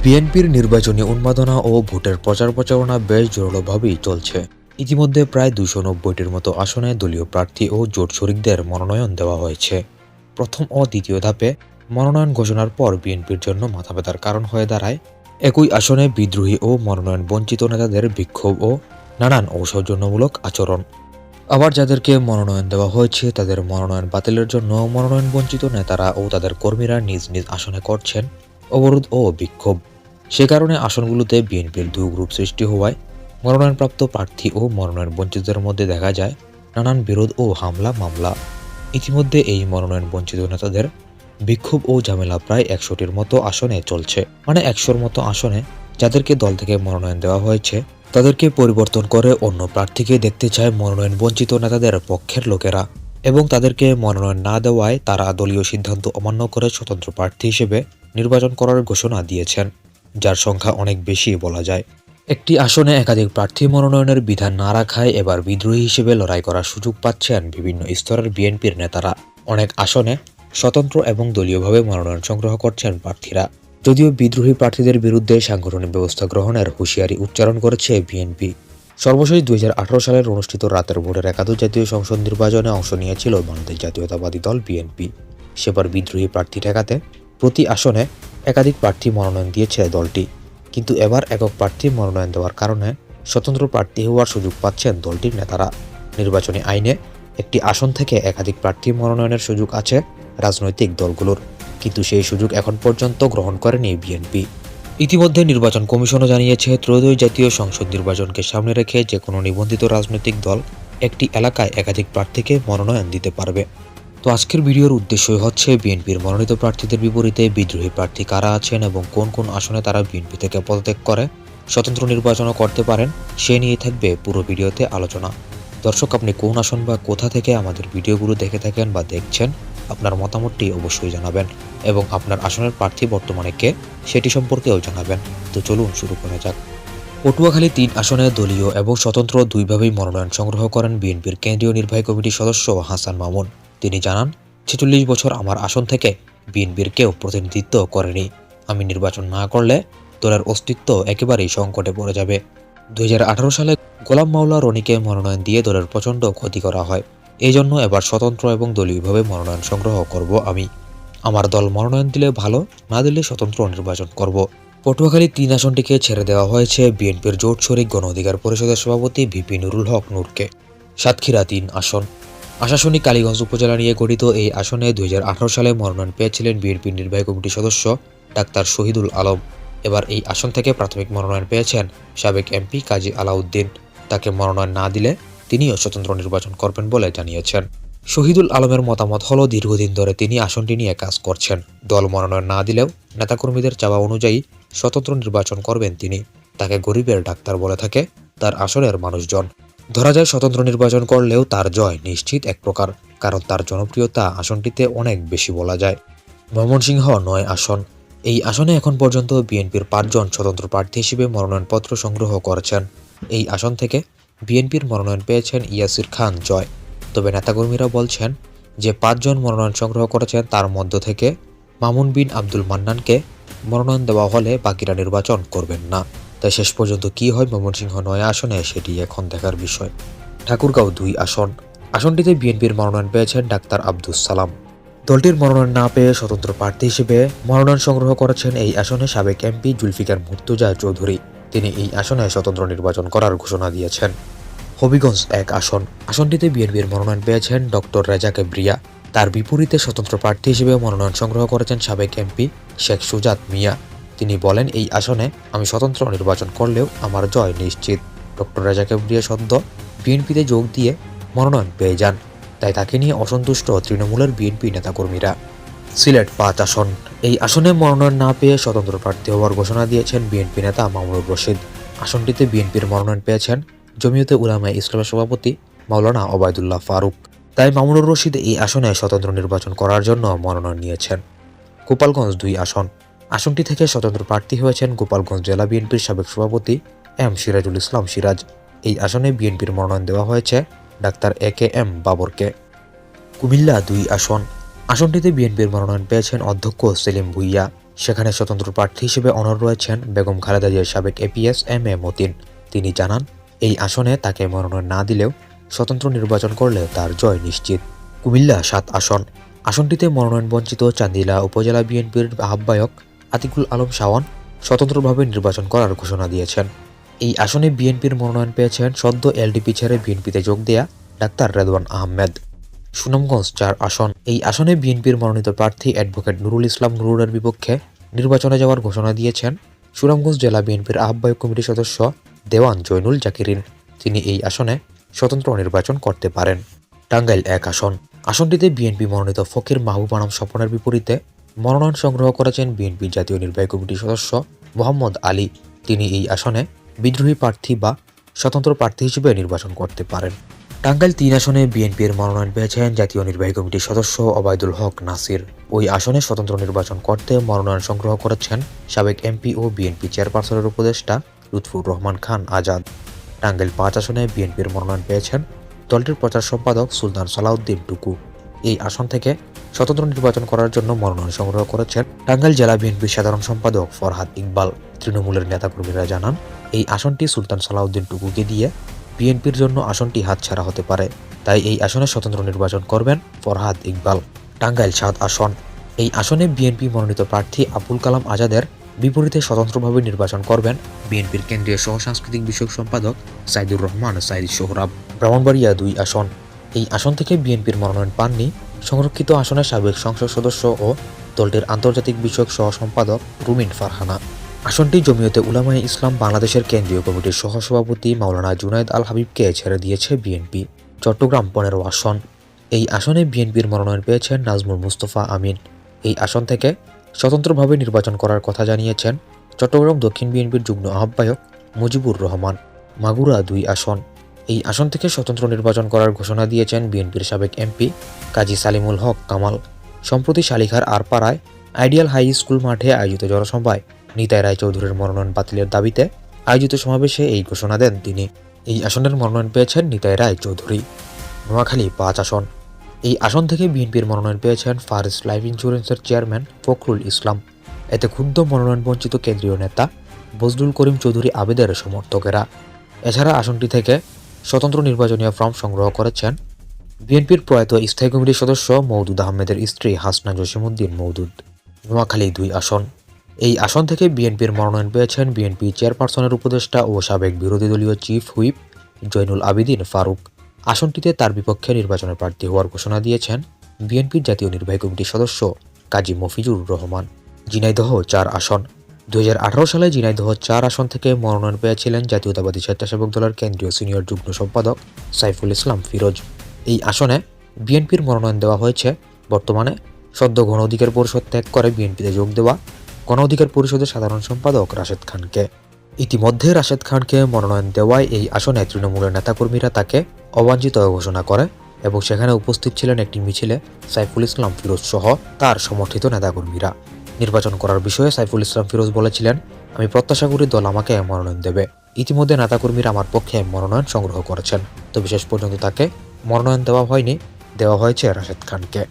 বিএনপির নির্বাচনী উন্মাদনা ও ভোটের প্রচার প্রচারণা বেশ জোরালোভাবেই চলছে। ইতিমধ্যে প্রায় 290টির মতো আসনে দলীয় প্রার্থী ও জোট শরিকদের মনোনয়ন দেওয়া হয়েছে। প্রথম ও দ্বিতীয় ধাপে মনোনয়ন ঘোষণার পর বিএনপির জন্য মাথাব্যথার কারণ হয়ে দাঁড়ায় একই আসনে বিদ্রোহী ও মনোনয়ন বঞ্চিত নেতাদের বিক্ষোভ ও নানান অসৌজন্যমূলক আচরণ। আবার যাদেরকে মনোনয়ন দেওয়া হয়েছে তাদের মনোনয়ন বাতিলের জন্য মনোনয়ন বঞ্চিত নেতারা ও তাদের কর্মীরা নিজ নিজ আসনে করছেন অবরোধ ও বিক্ষোভ। সে কারণে আসনগুলোতে বিএনপির দুই গ্রুপ সৃষ্টি হওয়ায় মনোনয়নপ্রাপ্ত প্রার্থী ও মনোনয়ন বঞ্চিতদের মধ্যে দেখা যায় নানান বিরোধ ও হামলা মামলা। ইতিমধ্যে এই মনোনয়ন বঞ্চিত নেতাদের বিক্ষোভ ও ঝামেলা প্রায় 100টির মতো আসনে চলছে। মানে 100র মতো আসনে যাদেরকে দল থেকে মনোনয়ন দেওয়া হয়েছে তাদেরকে পরিবর্তন করে অন্য প্রার্থীকে দেখতে চায় মনোনয়ন বঞ্চিত নেতাদের পক্ষের লোকেরা, এবং তাদেরকে মনোনয়ন না দেওয়ায় তারা দলীয় সিদ্ধান্ত অমান্য করে স্বতন্ত্র প্রার্থী হিসেবে নির্বাচন করার ঘোষণা দিয়েছেন, যার সংখ্যা অনেক বেশি বলা যায়। একটি আসনে একাধিক প্রার্থী মনোনয়নের বিধান না রাখায় এবার বিদ্রোহী হিসেবে লড়াই করার সুযোগ পাচ্ছেন বিভিন্ন স্তরের বিএনপির নেতারা। অনেক আসনে স্বতন্ত্র এবং দলীয়ভাবে মনোনয়ন সংগ্রহ করছেন প্রার্থীরা। যদিও বিদ্রোহী প্রার্থীদের বিরুদ্ধে সাংগঠনিক ব্যবস্থা গ্রহণের হুঁশিয়ারি উচ্চারণ করেছে বিএনপি। সর্বশেষ 2018 সালের অনুষ্ঠিত রাতের ভোটের একাদশ জাতীয় সংসদ নির্বাচনে অংশ নিয়েছিল বাংলাদেশ জাতীয়তাবাদী দল বিএনপি। সেবার বিদ্রোহী প্রার্থী ঠেকাতে প্রতি আসনে একাধিক প্রার্থী মনোনয়ন দিয়েছে দলটি, কিন্তু এবার একক প্রার্থী মনোনয়ন দেওয়ার কারণে স্বতন্ত্র প্রার্থী হওয়ার সুযোগ পাচ্ছেন দলটির নেতারা। নির্বাচনী আইনে একটি আসন থেকে একাধিক প্রার্থী মনোনয়নের সুযোগ আছে রাজনৈতিক দলগুলোর, কিন্তু সেই সুযোগ এখন পর্যন্ত গ্রহণ করেনি বিএনপি। ইতিমধ্যে নির্বাচন কমিশনও জানিয়েছে ত্রয়োদশ জাতীয় সংসদ নির্বাচনকে সামনে রেখে যে কোনো নিবন্ধিত রাজনৈতিক দল একটি এলাকায় একাধিক প্রার্থীকে মনোনয়ন দিতে পারবে। তো আজকের ভিডিওর উদ্দেশ্যই হচ্ছে বিএনপির মনোনীত প্রার্থীদের বিপরীতে বিদ্রোহী প্রার্থী কারা আছেন এবং কোন কোন আসনে তারা বিএনপি থেকে পদত্যাগ করে স্বতন্ত্র নির্বাচনও করতে পারেন সে নিয়ে থাকবে পুরো ভিডিওতে আলোচনা। দর্শক, আপনি কোন আসন বা কোথা থেকে আমাদের ভিডিওগুলো দেখে থাকেন বা দেখছেন, আপনার মতামতটি অবশ্যই জানাবেন এবং আপনার আসনের প্রার্থী বর্তমানে কে সেটি সম্পর্কেও জানাবেন। তো চলুন শুরু করা যাক। পটুয়াখালী 3 আসনে দলীয় এবং স্বতন্ত্র দুইভাবেই মনোনয়ন সংগ্রহ করেন বিএনপির কেন্দ্রীয় নির্বাহী কমিটির সদস্য হাসান মামুন। তিনি জানান, 46 বছর আমার আসন থেকে বিএনপির কেউ প্রতিনিধিত্ব করেনি। আমি নির্বাচন না করলে দলের অস্তিত্ব একেবারেই সংকটে পড়ে যাবে। 2018 সালে গোলাম মাওলা রনিকে মনোনয়ন দিয়ে দলের প্রচণ্ড ক্ষতি করা হয়। এই জন্য এবার স্বতন্ত্র এবং দলীয়ভাবে মনোনয়ন সংগ্রহ করব আমি। আমার দল মনোনয়ন দিলে ভালো, না দিলে স্বতন্ত্র নির্বাচন করব। পটুয়াখালী 3 আসনটিকে ছেড়ে দেওয়া হয়েছে বিএনপির জোট শরিক গণ অধিকার পরিষদের সভাপতি ভিপি নুরুল হক নূরকে। সাতক্ষীরা 3 আসন। আশাশুনি কালীগঞ্জ উপজেলা নিয়ে গঠিত এই আসনে 2018 সালে মনোনয়ন পেয়েছিলেন বিএনপির নির্বাহী কমিটির সদস্য ডাক্তার শহীদুল আলম। এবার এই আসন থেকে প্রাথমিক মনোনয়ন পেয়েছেন সাবেক এমপি কাজী আলাউদ্দিন। তাকে মনোনয়ন না দিলে তিনিও স্বতন্ত্র নির্বাচন করবেন বলে জানিয়েছেন। শহীদুল আলমের মতামত হলো, দীর্ঘদিন ধরে তিনি আসনটি নিয়ে কাজ করছেন। দল মনোনয়ন না দিলেও নেতাকর্মীদের চাওয়া অনুযায়ী স্বতন্ত্র নির্বাচন করবেন তিনি। তাকে গরিবের ডাক্তার বলে থাকে তার আসনের মানুষজন। ধরা যায় স্বতন্ত্র নির্বাচন করলেও তার জয় নিশ্চিত এক প্রকার, কারণ তার জনপ্রিয়তা আসনটিতে অনেক বেশি বলা যায়। ময়মনসিংহ 9 আসন। এই আসনে এখন পর্যন্ত বিএনপির 5 জন স্বতন্ত্র প্রার্থী হিসেবে মনোনয়নপত্র সংগ্রহ করেছেন। এই আসন থেকে বিএনপির মনোনয়ন পেয়েছেন ইয়াসির খান জয়। তবে নেতাকর্মীরা বলছেন যে 5 জন মনোনয়ন সংগ্রহ করেছেন তার মধ্য থেকে মামুন বিন আব্দুল মান্নানকে মনোনয়ন দেওয়া হলে বাকিরা নির্বাচন করবেন না। তাই শেষ পর্যন্ত কি হয় ময়মনসিংহ 9 আসনে সেটি এখন দেখার বিষয়। ঠাকুরগাঁও 2 আসন। আসনটিতে বিএনপির মনোনয়ন পেয়েছেন ডাক্তার আব্দুস সালাম। দলটির মনোনয়ন না পেয়ে স্বতন্ত্র প্রার্থী হিসেবে মনোনয়ন সংগ্রহ করেছেন এই আসনে সাবেক এমপি জুলফিকার মুর্তজা চৌধুরী। তিনি এই আসনে স্বতন্ত্র নির্বাচন করার ঘোষণা দিয়েছেন। হবিগঞ্জ 1 আসন। আসনটিতে বিএনপির মনোনয়ন পেয়েছেন ডক্টর রেজা কেবরিয়া। তার বিপরীতে স্বতন্ত্র প্রার্থী হিসেবে মনোনয়ন সংগ্রহ করেছেন সাবেক এমপি শেখ সুজাত মিয়া। তিনি বলেন, এই আসনে আমি স্বতন্ত্র নির্বাচন করলেও আমার জয় নিশ্চিত। ডক্টর রেজা কেবরিয়া সদ্য বিএনপিতে যোগ দিয়ে মনোনয়ন পেয়ে যান, তাই তাকে নিয়ে অসন্তুষ্ট তৃণমূলের বিএনপি নেতাকর্মীরা। সিলেট 5 আসন। এই আসনে মনোনয়ন না পেয়ে স্বতন্ত্র প্রার্থী হওয়ার ঘোষণা দিয়েছেন বিএনপি নেতা মামুনুর রশিদ। আসনটিতে বিএনপির মনোনয়ন পেয়েছেন জমিয়তে উলামায়ে ইসলামের সভাপতি মাওলানা ওবায়দুল্লাহ ফারুক। তাই মামুনুর রশিদ এই আসনে স্বতন্ত্র নির্বাচন করার জন্য মনোনয়ন নিয়েছেন। গোপালগঞ্জ 2 আসন। আসনটি থেকে স্বতন্ত্র প্রার্থী হয়েছেন গোপালগঞ্জ জেলা বিএনপির সাবেক সভাপতি এম সিরাজুল ইসলাম সিরাজ। এই আসনে বিএনপির মনোনয়ন দেওয়া হয়েছে ডাক্তার এ.কে.এম. বাবরকে। কুমিল্লা 2 আসন। আসনটিতে বিএনপির মনোনয়ন পেয়েছেন অধ্যক্ষ সেলিম ভুইয়া। সেখানে স্বতন্ত্র প্রার্থী হিসেবে অনড় রয়েছেন বেগম খালেদা জিয়ার সাবেক এপিএস এম এ মতিন। তিনি জানান, এই আসনে তাকে মনোনয়ন না দিলেও স্বতন্ত্র নির্বাচন করলে তার জয় নিশ্চিত। কুমিল্লা ৭ আসন। আসনটিতে মনোনয়ন বঞ্চিত চান্দিলা উপজেলা বিএনপির আহ্বায়ক আতিকুল আলম শাওন স্বতন্ত্রভাবে নির্বাচন করার ঘোষণা দিয়েছেন। এই আসনে বিএনপির মনোনয়ন পেয়েছেন সদ্য এলডিপি ছেড়ে বিএনপিতে যোগ দেয়া ডাক্তার রেদওয়ান আহমেদ। সুনামগঞ্জ ৪ আসন। এই আসনে বিএনপির মনোনীত প্রার্থী অ্যাডভোকেট নুরুল ইসলাম নুরুলের বিপক্ষে নির্বাচনে যাওয়ার ঘোষণা দিয়েছেন সুনামগঞ্জ জেলা বিএনপির আহ্বায়ক কমিটির সদস্য দেওয়ান জয়নুল জাকিরিন। তিনি এই আসনে স্বতন্ত্র নির্বাচন করতে পারেন। টাঙ্গাইল ১ আসন। আসনটিতে বিএনপি মনোনীত ফকির মাহবুব আনাম স্বপনের বিপরীতে মনোনয়ন সংগ্রহ করেছেন বিএনপির জাতীয় নির্বাহী কমিটির সদস্য মোহাম্মদ আলী। তিনি এই আসনে বিদ্রোহী প্রার্থী বা স্বতন্ত্র প্রার্থী হিসেবে নির্বাচন করতে পারেন। টাঙ্গাইল ৩ আসনে বিএনপির মনোনয়ন পেয়েছেন জাতীয় নির্বাহী কমিটির সদস্য ওবায়দুল হক নাসির। ওই আসনে স্বতন্ত্র নির্বাচন করতে মনোনয়ন সংগ্রহ করেছেন সাবেক এমপি ও বিএনপি চেয়ারপারসনের উপদেষ্টা লুৎফুর রহমান খান আজাদ। টাঙ্গাইল ৫ আসনে বিএনপির মনোনয়ন পেয়েছেন দলটির প্রচার সম্পাদক সুলতান সালাউদ্দিন টুকু। এই আসন থেকে স্বতন্ত্র নির্বাচন করার জন্য মনোনয়ন সংগ্রহ করেছেন টাঙ্গাইল জেলা বিএনপির সাধারণ সম্পাদক ফরহাদ ইকবাল। তৃণমূলের নেতাকর্মীরা জানান, এই আসনটি সুলতান সালাউদ্দিন টুকুকে দিয়ে বিএনপির জন্য আসনটি হাতছাড়া হতে পারে, তাই এই আসনে স্বতন্ত্র নির্বাচন করবেন ফরহাদ ইকবাল। টাঙ্গাইল ৭ আসন। এই আসনে বিএনপি মনোনীত প্রার্থী আবুল কালাম আজাদের বিপরীতে স্বতন্ত্রভাবে নির্বাচন করবেন বিএনপির কেন্দ্রীয় সহ সাংস্কৃতিক বিষয়ক সম্পাদক সাইদুর রহমান সাইদ সোহরাব। ব্রাহ্মণবাড়িয়া ২ আসন। এই আসন থেকে বিএনপির মনোনয়ন পাননি সংরক্ষিত আসনের সাবেক সংসদ সদস্য ও দলটির আন্তর্জাতিক বিষয়ক সহ সম্পাদক রুমিন ফারহানা। আসনটি জমিয়তে উলামায়ে ইসলাম বাংলাদেশের কেন্দ্রীয় কমিটির সহসভাপতি মাওলানা জুনায়েদ আল হাবিবকে ছেড়ে দিয়েছে বিএনপি। চট্টগ্রাম ১৫ আসন। এই আসনে বিএনপির মনোনয়ন পেয়েছেন নাজমুল মুস্তফা আমিন। এই আসন থেকে স্বতন্ত্রভাবে নির্বাচন করার কথা জানিয়েছেন চট্টগ্রাম দক্ষিণ বিএনপির যুগ্ম আহ্বায়ক মুজিবুর রহমান। মাগুরা ২ আসন। এই আসন থেকে স্বতন্ত্র নির্বাচন করার ঘোষণা দিয়েছেন বিএনপির সাবেক এমপি কাজী সালিমুল হক কামাল। সম্প্রতি শালিখার আরপাড়ায় আইডিয়াল হাই স্কুল মাঠে আয়োজিত জনসভায় নিতাই রায়চৌধুরীর মনোনয়ন বাতিলের দাবিতে আয়োজিত সমাবেশে এই ঘোষণা দেন তিনি। এই আসনের মনোনয়ন পেয়েছেন নিতাই রায়চৌধুরী। নোয়াখালী ৫ আসন। এই আসন থেকে বিএনপির মনোনয়ন পেয়েছেন ফারিস লাইফ ইন্স্যুরেন্সের চেয়ারম্যান ফখরুল ইসলাম। এতে ক্ষুব্ধ মনোনয়ন বঞ্চিত কেন্দ্রীয় নেতা বজলুল করিম চৌধুরী আবেদের সমর্থকেরা। এছাড়া আসনটি থেকে স্বতন্ত্র নির্বাচনীয় ফর্ম সংগ্রহ করেছেন বিএনপির প্রয়াত স্থায়ী কমিটির সদস্য মওদুদ আহমেদের স্ত্রী হাসনা জসিমউদ্দিন মওদুদ। নোয়াখালী ২ আসন। এই আসন থেকে বিএনপির মনোনয়ন পেয়েছেন বিএনপি চেয়ারপারসনের উপদেষ্টা ও সাবেক বিরোধী দলীয় চিফ হুইপ জয়নুল আবিদিন ফারুক। আসনটিতে তার বিপক্ষে নির্বাচনের প্রার্থী হওয়ার ঘোষণা দিয়েছেন বিএনপির জাতীয় নির্বাহী কমিটির সদস্য কাজী মফিজুর রহমান। ঝিনাইদহ ৪ আসন। ২০১৮ সালে ঝিনাইদহ ৪ আসন থেকে মনোনয়ন পেয়েছিলেন জাতীয়তাবাদী স্বেচ্ছাসেবক দলের কেন্দ্রীয় সিনিয়র যুগ্ম সম্পাদক সাইফুল ইসলাম ফিরোজ। এই আসনে বিএনপির মনোনয়ন দেওয়া হয়েছে বর্তমানে সদ্য গণ অধিকার পরিষদ ত্যাগ করে বিএনপিতে যোগ দেওয়া গণ অধিকার পরিষদের সাধারণ সম্পাদক রাশেদ খানকে। ইতিমধ্যে রাশেদ খানকে মনোনয়ন দেওয়ায় এই আসনে তৃণমূলের নেতাকর্মীরা তাকে অবাঞ্ছিত ঘোষণা করে এবং সেখানে উপস্থিত ছিলেন একটি মিছিলে সাইফুল ইসলাম ফিরোজ সহ তার সমর্থিত নেতাকর্মীরা। নির্বাচন করার বিষয়ে সাইফুল ইসলাম ফিরোজ বলেছিলেন, আমি প্রত্যাশা করি দল আমাকে মনোনয়ন দেবে। ইতিমধ্যে নেতাকর্মীরা আমার পক্ষে মনোনয়ন সংগ্রহ করেছেন, তবে শেষ পর্যন্ত তাকে মনোনয়ন দেওয়া হয়নি, দেওয়া হয়েছে রাশেদ খানকে।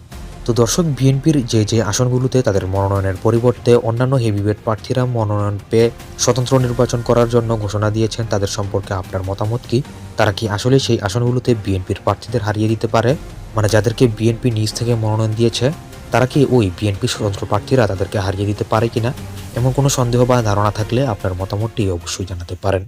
তো দর্শক, বিএনপির যে আসনগুলোতে তাদের মনোনয়নের পরিবর্তে অন্যান্য হেভিওয়েট প্রার্থীরা মনোনয়ন পেয়ে স্বতন্ত্র নির্বাচন করার জন্য ঘোষণা দিয়েছেন, তাদের সম্পর্কে আপনার মতামত কি? তারা কি আসলে সেই আসনগুলোতে বিএনপির প্রার্থীদের হারিয়ে দিতে পারে? মানে যাদেরকে বিএনপি নিজ থেকে মনোনয়ন দিয়েছে তারা কি ওই বিএনপি স্বতন্ত্র প্রার্থীরা তাদেরকে হারিয়ে দিতে পারে কিনা? এমন কোনো সন্দেহ বা ধারণা থাকলে আপনার মতামতটি অবশ্যই জানাতে পারেন।